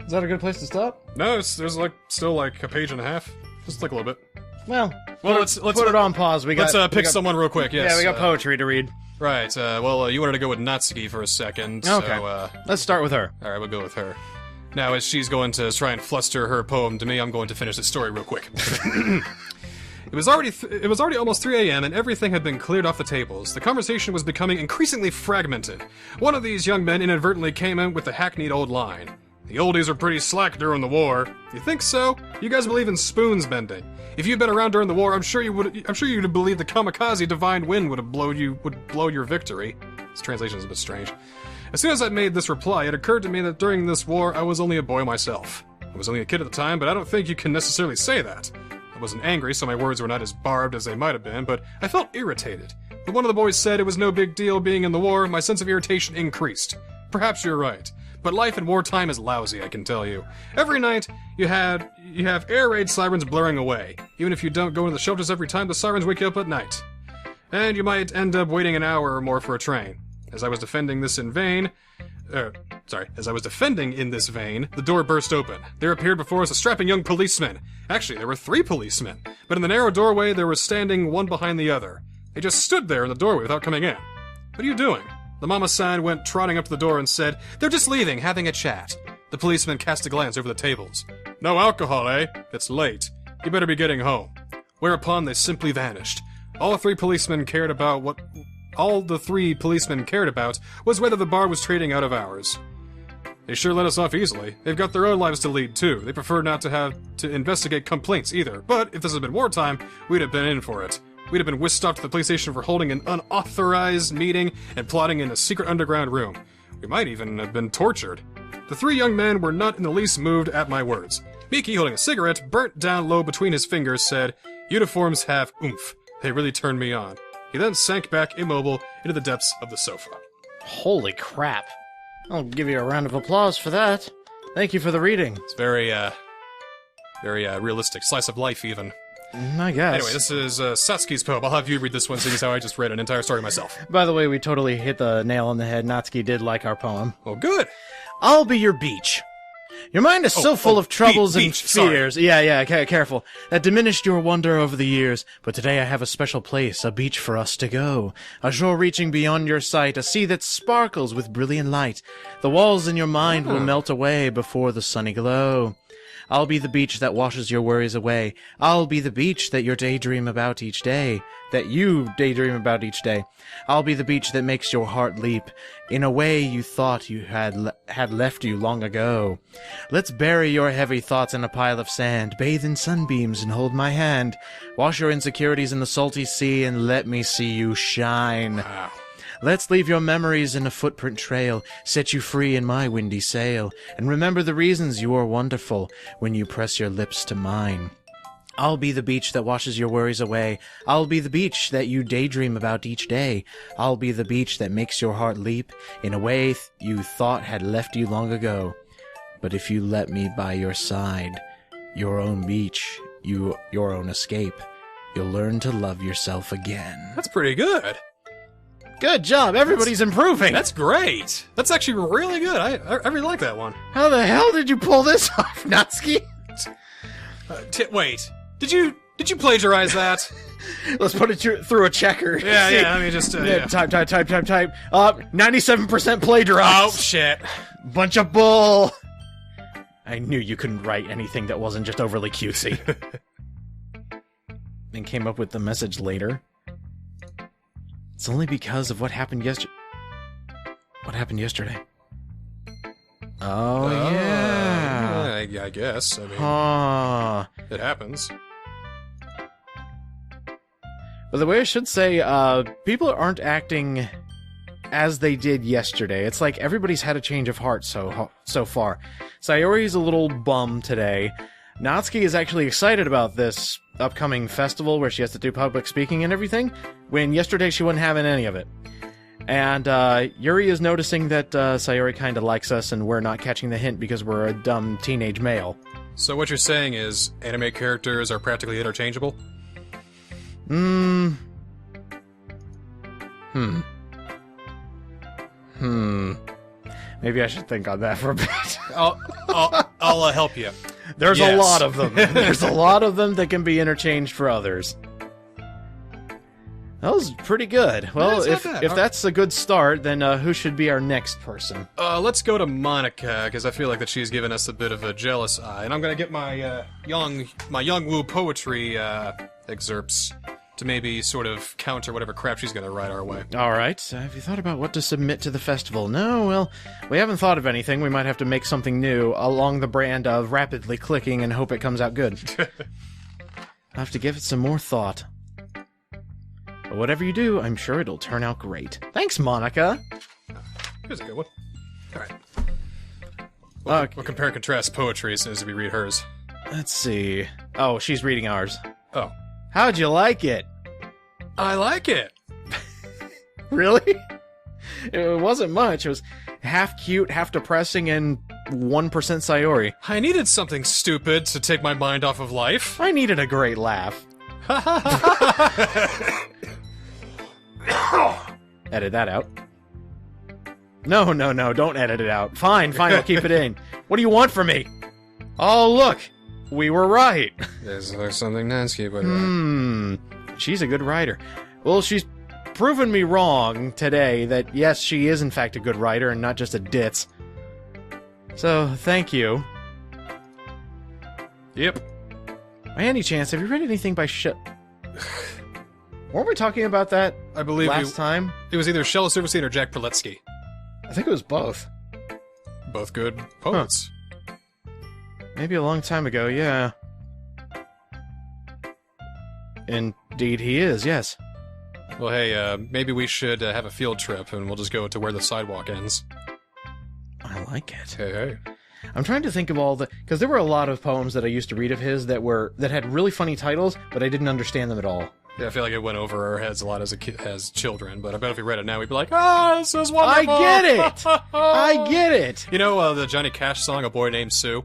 Is that a good place to stop? No, there's like still like a page and a half. Just like a little bit. Well, let's put it on pause. Let's pick someone real quick. Yes. Yeah, we got poetry to read. Right. Well, you wanted to go with Natsuki for a second. Okay. So, let's start with her. all right, we'll go with her. Now, as she's going to try and fluster her poem to me, I'm going to finish the story real quick. It was already almost 3 a.m. and everything had been cleared off the tables. The conversation was becoming increasingly fragmented. One of these young men inadvertently came in with the hackneyed old line. The oldies were pretty slack during the war. You think so? You guys believe in spoons bending. If you'd been around during the war, I'm sure you'd believe the kamikaze divine wind would blow your victory. This translation is a bit strange. As soon as I made this reply, it occurred to me that during this war, I was only a boy myself. I was only a kid at the time, but I don't think you can necessarily say that. I wasn't angry, so my words were not as barbed as they might have been, but I felt irritated. When one of the boys said it was no big deal being in the war, my sense of irritation increased. Perhaps you're right, but life in wartime is lousy, I can tell you. Every night, you have air raid sirens blaring away. Even if you don't go into the shelters every time, the sirens wake you up at night. And you might end up waiting an hour or more for a train. As I was defending in this vein, the door burst open. There appeared before us a strapping young policeman. Actually, there were 3 policemen, but in the narrow doorway there was standing one behind the other. They just stood there in the doorway without coming in. What are you doing? The mama-san went trotting up to the door and said, "They're just leaving, having a chat." The policeman cast a glance over the tables. "No alcohol, eh? It's late. You better be getting home." Whereupon they simply vanished. All the 3 policemen cared about was whether the bar was trading out of hours. They sure let us off easily. They've got their own lives to lead, too. They prefer not to have to investigate complaints, either. But if this had been wartime, we'd have been in for it. We'd have been whisked off to the police station for holding an unauthorized meeting and plotting in a secret underground room. We might even have been tortured. The 3 young men were not in the least moved at my words. Miki, holding a cigarette, burnt down low between his fingers, said, "Uniforms have oomph. They really turned me on." He then sank back immobile into the depths of the sofa. Holy crap. I'll give you a round of applause for that. Thank you for the reading. It's very realistic. Slice of life, even. I guess. Anyway, this is Satsuki's poem. I'll have you read this one, seeing as how I just read an entire story myself. By the way, we totally hit the nail on the head. Natsuki did like our poem. Well, good. I'll be your beach. Your mind is so full of troubles and fears. Sorry. Yeah, careful. That diminished your wonder over the years. But today I have a special place, a beach for us to go. A shore reaching beyond your sight, a sea that sparkles with brilliant light. The walls in your mind will melt away before the sunny glow. I'll be the beach that washes your worries away. I'll be the beach that you daydream about each day. I'll be the beach that makes your heart leap in a way you thought you had left you long ago. Let's bury your heavy thoughts in a pile of sand, bathe in sunbeams and hold my hand. Wash your insecurities in the salty sea and let me see you shine. Wow. Let's leave your memories in a footprint trail, set you free in my windy sail, and remember the reasons you are wonderful when you press your lips to mine. I'll be the beach that washes your worries away. I'll be the beach that you daydream about each day. I'll be the beach that makes your heart leap in a way you thought had left you long ago. But if you let me by your side, your own beach, your own escape, you'll learn to love yourself again. That's pretty good. Good job. Everybody's improving. That's great. That's actually really good. I really like that one. How the hell did you pull this off, Natsuki? Wait. Did you plagiarize that? Let's put it through a checker. Yeah. I mean, just yeah. Type. 97% plagiarized. Oh shit. Bunch of bull. I knew you couldn't write anything that wasn't just overly cutesy. And came up with the message later. It's only because of what happened yesterday. What happened yesterday? Oh, yeah. I guess. I mean, it happens. Well, the way I should say, people aren't acting as they did yesterday. It's like everybody's had a change of heart so far. Sayori's a little bum today. Natsuki is actually excited about this upcoming festival where she has to do public speaking and everything, when yesterday she wasn't having any of it. And Yuri is noticing that Sayori kind of likes us and we're not catching the hint because we're a dumb teenage male. So what you're saying is anime characters are practically interchangeable? Maybe I should think on that for a bit. I'll help you. There's Yes. a lot of them. There's a lot of them that can be interchanged for others. That was pretty good. Well, it's not bad. if that's a good start, then who should be our next person? Let's go to Monika, because I feel like that she's given us a bit of a jealous eye, and I'm gonna get my young woo poetry excerpts to maybe sort of counter whatever crap she's gonna write our way. All right. Have you thought about what to submit to the festival? No, well, we haven't thought of anything. We might have to make something new along the brand of rapidly clicking and hope it comes out good. I'll have to give it some more thought. But whatever you do, I'm sure it'll turn out great. Thanks, Monika. Here's a good one. All right. We'll compare and contrast poetry as soon as we read hers. Let's see. Oh, she's reading ours. Oh. How'd you like it? I like it. Really? It wasn't much. It was half cute, half depressing, and 1% Sayori. I needed something stupid to take my mind off of life. I needed a great laugh. Edit that out. No, don't edit it out. Fine, I'll keep it in. What do you want from me? Oh, look! We were right. Is there something nasty about it? She's a good writer. Well, she's proven me wrong today that, yes, she is in fact a good writer and not just a ditz. So, thank you. Yep. By any chance, have you read anything by Weren't we talking about that I believe last time? It was either Shel Silverstein or Jack Perletsky. I think it was both. Both good poets. Maybe a long time ago, yeah. Indeed he is, yes. Well, hey, maybe we should have a field trip, and we'll just go to where the sidewalk ends. I like it. Hey. I'm trying to think of all the... Because there were a lot of poems that I used to read of his that had really funny titles, but I didn't understand them at all. Yeah, I feel like it went over our heads a lot as children, but I bet if we read it now, we'd be like, this is wonderful! I get it! I get it! You know the Johnny Cash song, A Boy Named Sue?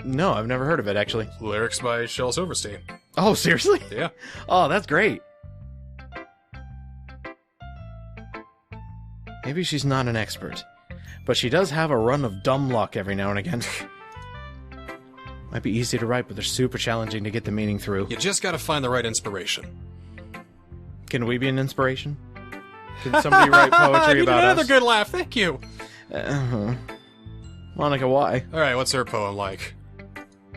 No, I've never heard of it, actually. Lyrics by Shel Silverstein. Oh, seriously? Yeah. Oh, that's great. Maybe she's not an expert, but she does have a run of dumb luck every now and again. Might be easy to write, but they're super challenging to get the meaning through. You just gotta find the right inspiration. Can we be an inspiration? Can somebody write poetry about another us? good laugh, thank you! Monika, why? Alright, what's her poem like?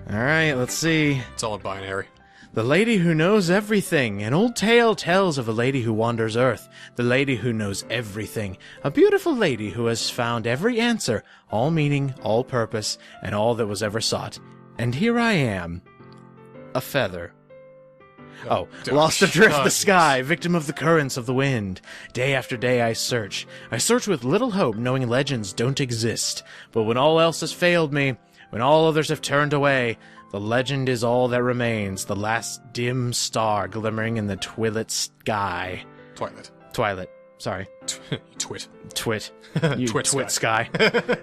Alright, let's see. It's all in binary. The lady who knows everything. An old tale tells of a lady who wanders earth. The lady who knows everything. A beautiful lady who has found every answer, all meaning, all purpose, and all that was ever sought. And here I am. A feather. Oh, lost adrift the sky, victim of the currents of the wind. Day after day I search. I search with little hope, knowing legends don't exist. But when all else has failed me, when all others have turned away, the legend is all that remains, the last dim star glimmering in the twilit sky. Twilight. Sorry. Twit. Twit. You Twit sky.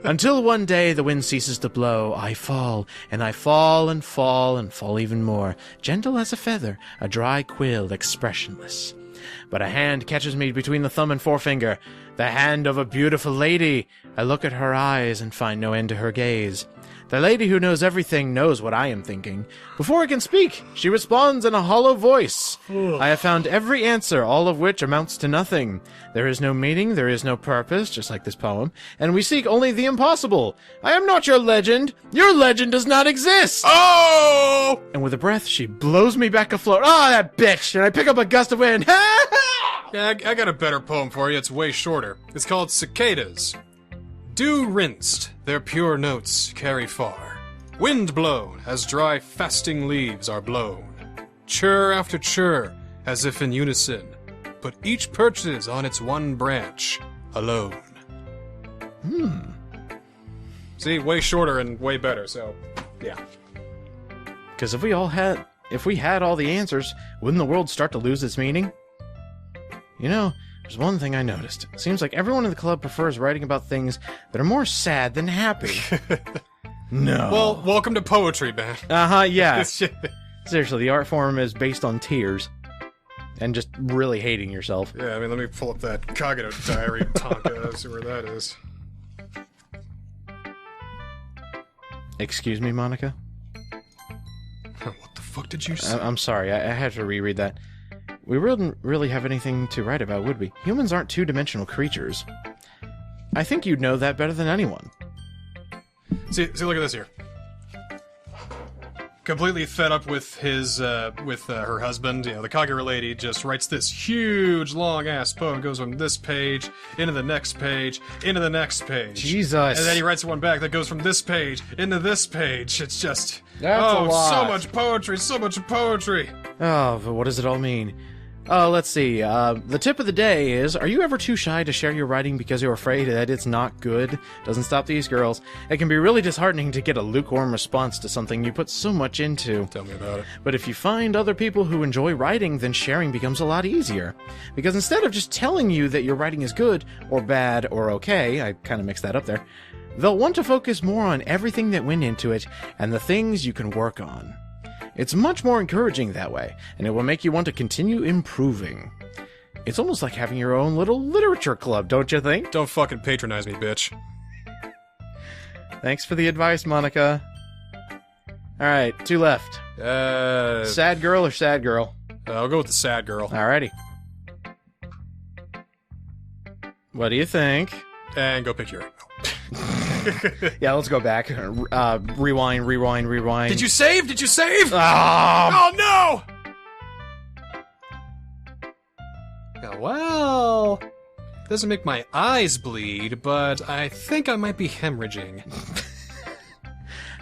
Until one day the wind ceases to blow, I fall, and I fall and fall and fall even more, gentle as a feather, a dry quill, expressionless. But a hand catches me between the thumb and forefinger, the hand of a beautiful lady. I look at her eyes and find no end to her gaze. The lady who knows everything knows what I am thinking. Before I can speak, she responds in a hollow voice. I have found every answer, all of which amounts to nothing. There is no meaning, there is no purpose, just like this poem, and we seek only the impossible. I am not your legend. Your legend does not exist. Oh! And with a breath, she blows me back afloat. Ah, that bitch! And I pick up a gust of wind. Yeah, I got a better poem for you. It's way shorter. It's called Cicadas. Dew rinsed, their pure notes carry far. Wind blown, as dry fasting leaves are blown. Chirr after chirr, as if in unison. But each perches on its one branch, alone. See, way shorter and way better, so, yeah. Because if we had all the answers, wouldn't the world start to lose its meaning? You know, there's one thing I noticed. It seems like everyone in the club prefers writing about things that are more sad than happy. No. Well, welcome to poetry, man. Yeah. Seriously, the art form is based on tears. And just really hating yourself. Yeah, I mean, let me pull up that Kagero Diary Tonka, see where that is. Excuse me, Monika? What the fuck did you say? I'm sorry, I had to reread that. We wouldn't really have anything to write about, would we? Humans aren't two-dimensional creatures. I think you'd know that better than anyone. See, look at this here. Completely fed up with his, her husband, the Kagura lady just writes this huge, long-ass poem, goes from this page, into the next page, into the next page. Jesus. And then he writes one back that goes from this page, into this page. It's just... That's a lot. So much poetry, so much poetry! Oh, but what does it all mean? Let's see. The tip of the day is, are you ever too shy to share your writing because you're afraid that it's not good? Doesn't stop these girls. It can be really disheartening to get a lukewarm response to something you put so much into. Tell me about it. But if you find other people who enjoy writing, then sharing becomes a lot easier. Because instead of just telling you that your writing is good, or bad, or okay, I kind of mixed that up there, they'll want to focus more on everything that went into it, and the things you can work on. It's much more encouraging that way, and it will make you want to continue improving. It's almost like having your own little literature club, don't you think? Don't fucking patronize me, bitch. Thanks for the advice, Monika. Alright, 2 left. Sad girl or sad girl? I'll go with the sad girl. Alrighty. What do you think? And go pick Yuri. Yeah, let's go back. Rewind. Did you save? Did you save? Oh, no! Yeah, well... Doesn't make my eyes bleed, but I think I might be hemorrhaging.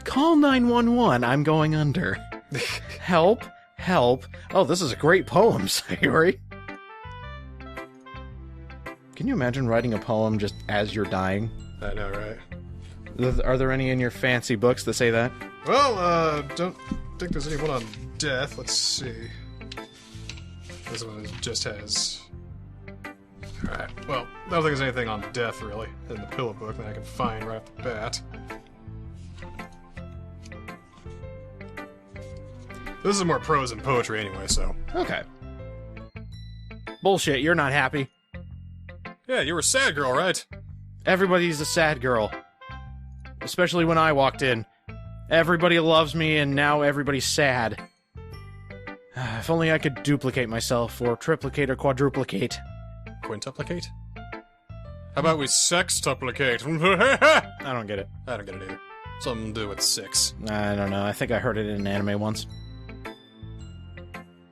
Call 911. I'm going under. Help. Help. Oh, this is a great poem, Sayori. Can you imagine writing a poem just as you're dying? I know, right? Are there any in your fancy books that say that? Well, don't think there's anyone on death. Let's see. This one just has... Alright, well, I don't think there's anything on death, really, in the pillow book that I can find right off the bat. This is more prose than poetry anyway, so... Okay. Bullshit, you're not happy. Yeah, you were a sad girl, right? Everybody's a sad girl. Especially when I walked in. Everybody loves me, and now everybody's sad. If only I could duplicate myself, or triplicate or quadruplicate. Quintuplicate? How about we sextuplicate? I don't get it. I don't get it either. Something to do with 6. I don't know. I think I heard it in an anime once.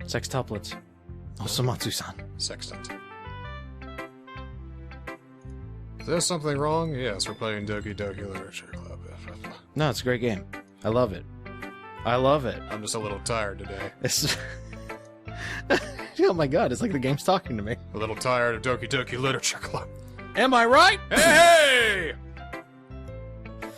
Sextuplets. Osamatsu-san. Sextant. Is there something wrong? Yes, we're playing Doki Doki Literature Club. No, it's a great game. I love it. I love it. I'm just a little tired today. It's... Oh my god, it's like the game's talking to me. A little tired of Doki Doki Literature Club. Am I right? Hey!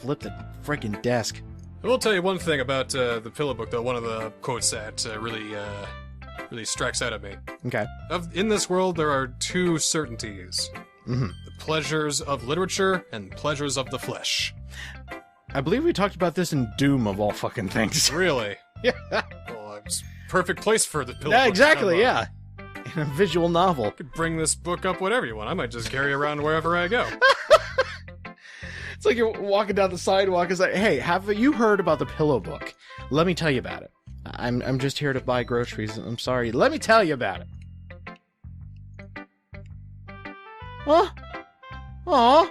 Flip the freaking desk. I will tell you one thing about the pillow book, though. One of the quotes that really strikes out at me. Okay. In this world, there are 2 certainties. Mm-hmm. The pleasures of literature and pleasures of the flesh. I believe we talked about this in Doom, of all fucking things. Really? Yeah. Well, it's perfect place for the pillow Yeah, book. exactly, yeah. In a visual novel. You could bring this book up whatever you want. I might just carry it around wherever I go. It's like you're walking down the sidewalk. It's like, hey, have you heard about the pillow book? Let me tell you about it. I'm just here to buy groceries. I'm sorry. Let me tell you about it. Huh? Aw.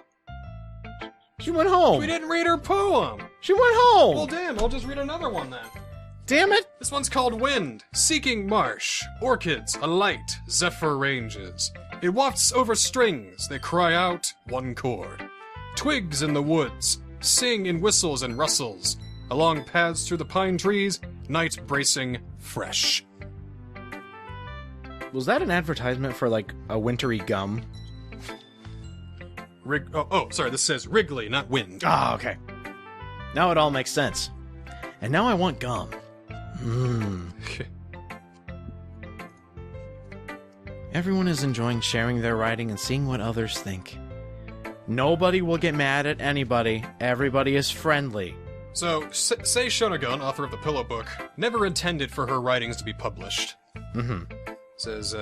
She went home. We didn't read her poem. She went home. Well, damn, I'll just read another one then. Damn it. This one's called Wind, Seeking Marsh, Orchids, a light, Zephyr ranges. It wafts over strings, they cry out, one chord. Twigs in the woods, sing in whistles and rustles. Along paths through the pine trees, night bracing fresh. Was that an advertisement for, like, a wintry gum? Sorry, this says Wrigley, not Wind. Ah, okay. Now it all makes sense. And now I want gum. Everyone is enjoying sharing their writing and seeing what others think. Nobody will get mad at anybody. Everybody is friendly. So, Sei Shonagon, author of the Pillow Book, never intended for her writings to be published. Mm-hmm. Says,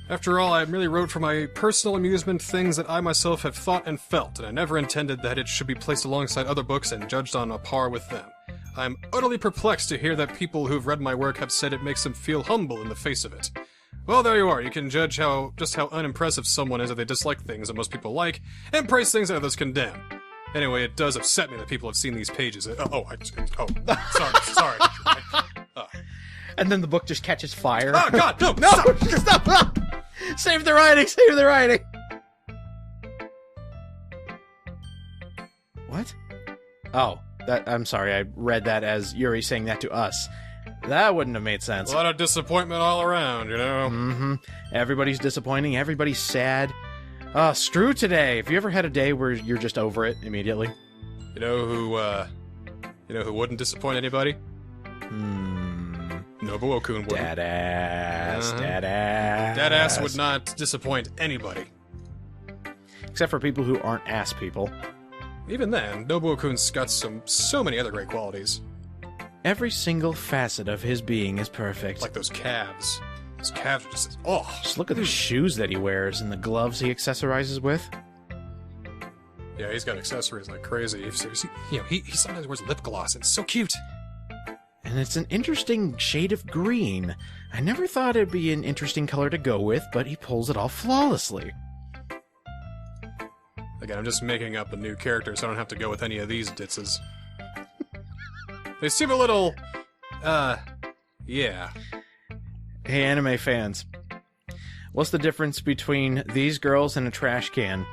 After all, I merely wrote for my personal amusement things that I myself have thought and felt, and I never intended that it should be placed alongside other books and judged on a par with them. I'm utterly perplexed to hear that people who've read my work have said it makes them feel humble in the face of it. Well, there you are. You can judge just how unimpressive someone is if they dislike things that most people like, and praise things that others condemn. Anyway, it does upset me that people have seen these pages. Sorry. And then the book just catches fire. Oh, God, no! Stop! Save the writing! What? Oh, I'm sorry, I read that as Yuri saying that to us. That wouldn't have made sense. A lot of disappointment all around, you know? Mm-hmm. Everybody's disappointing, everybody's sad. Screw today. Have you ever had a day where you're just over it immediately? You know who wouldn't disappoint anybody? Nobuo-kun wouldn't. Dadass. Dadass would not disappoint anybody. Except for people who aren't ass people. Even then, Nobuo-kun's got so many other great qualities. Every single facet of his being is perfect. Like those calves. Those calves are just... Oh! Just look at the shoes that he wears and the gloves he accessorizes with. Yeah, he's got accessories like crazy. He sometimes wears lip gloss. It's so cute. And it's an interesting shade of green. I never thought it'd be an interesting color to go with, but he pulls it off flawlessly. Again, I'm just making up a new character, so I don't have to go with any of these ditzes. They seem a little... yeah. Hey, anime fans. What's the difference between these girls and a trash can?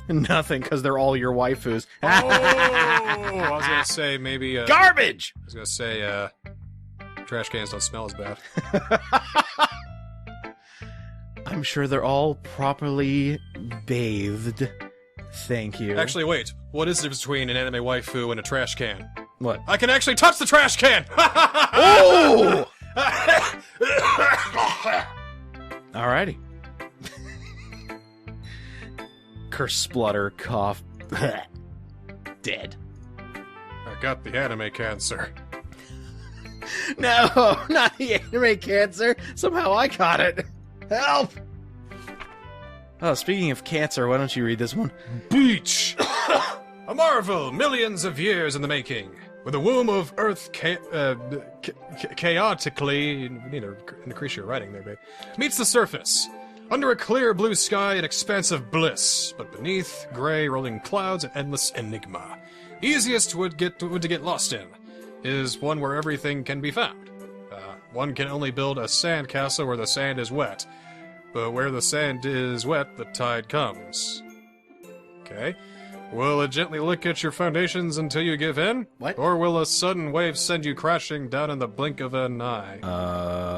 Nothing, because they're all your waifus. Oh! I was gonna say, maybe... Garbage! I was gonna say, trash cans don't smell as bad. I'm sure they're all properly bathed. Thank you. Actually, wait. What is the difference between an anime waifu and a trash can? What? I can actually touch the trash can! Oh! Alrighty. Curse, splutter, cough. Dead. I got the anime cancer. No, not the anime cancer. Somehow I caught it. Help! Oh, speaking of cancer, why don't you read this one? Beach! A marvel, millions of years in the making. With a womb of Earth chaotically... You need to increase your writing there, babe. Meets the surface. Under a clear blue sky, an expanse of bliss. But beneath, gray rolling clouds, an endless enigma. Easiest would to get lost in is one where everything can be found. One can only build a sand castle where the sand is wet. But where the sand is wet, the tide comes. Okay. Will it gently lick at your foundations until you give in? What? Or will a sudden wave send you crashing down in the blink of an eye?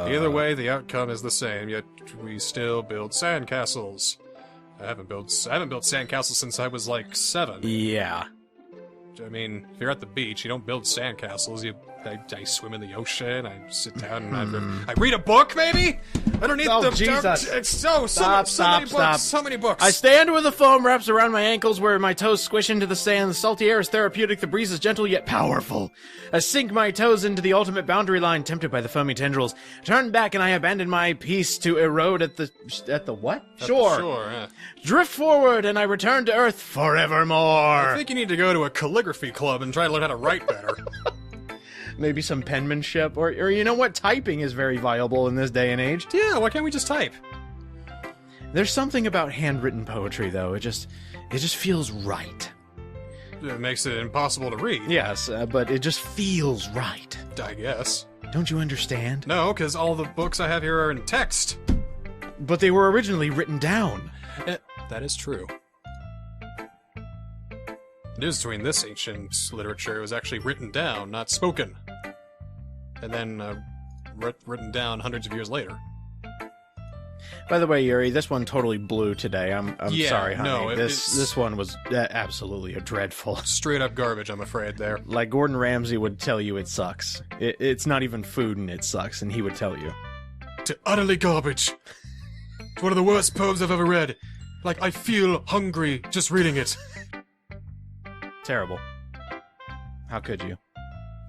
Either way, the outcome is the same, yet we still build sandcastles. I haven't built sandcastles since I was like 7. Yeah. I mean, if you're at the beach, you don't build sandcastles. I swim in the ocean. I sit down and I read a book, maybe. Underneath Oh, the Jesus. It's so many books. So many books. I stand where the foam wraps around my ankles, where my toes squish into the sand. The salty air is therapeutic, the breeze is gentle yet powerful. I sink my toes into the ultimate boundary line, tempted by the foamy tendrils. Turn back and I abandon my peace to erode at the what? Shore. Sure, yeah. Drift forward and I return to Earth forevermore. I think you need to go to a calligraphy club and try to learn how to write better. Maybe some penmanship, or you know what? Typing is very viable in this day and age. Yeah, why can't we just type? There's something about handwritten poetry, though. It just feels right. It makes it impossible to read. Yes, but it just feels right. I guess. Don't you understand? No, because all the books I have here are in text. But they were originally written down. That is true. The difference between this ancient literature was actually written down, not spoken. And then written down hundreds of years later. By the way, Yuri, this one totally blew today. I'm Yeah, sorry, honey. no, This one was absolutely dreadful. Straight up garbage, I'm afraid, there. Like Gordon Ramsay would tell you it sucks. It's not even food and it sucks, and he would tell you. To utterly garbage. It's one of the worst poems I've ever read. Like, I feel hungry just reading it. Terrible. How could you?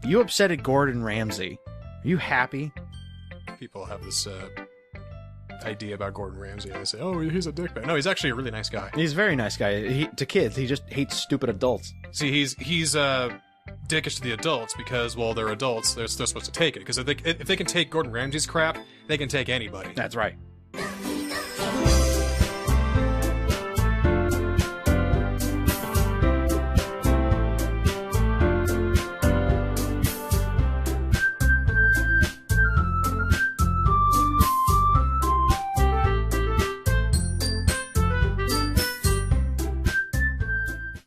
You upset at Gordon Ramsay. Are you happy? People have this idea about Gordon Ramsay. They say, oh, he's a dickbag. No, he's actually a really nice guy. He's a very nice guy. To kids, he just hates stupid adults. See, he's dickish to the adults because, well, they're adults. They're supposed to take it. Because if they can take Gordon Ramsay's crap, they can take anybody. That's right.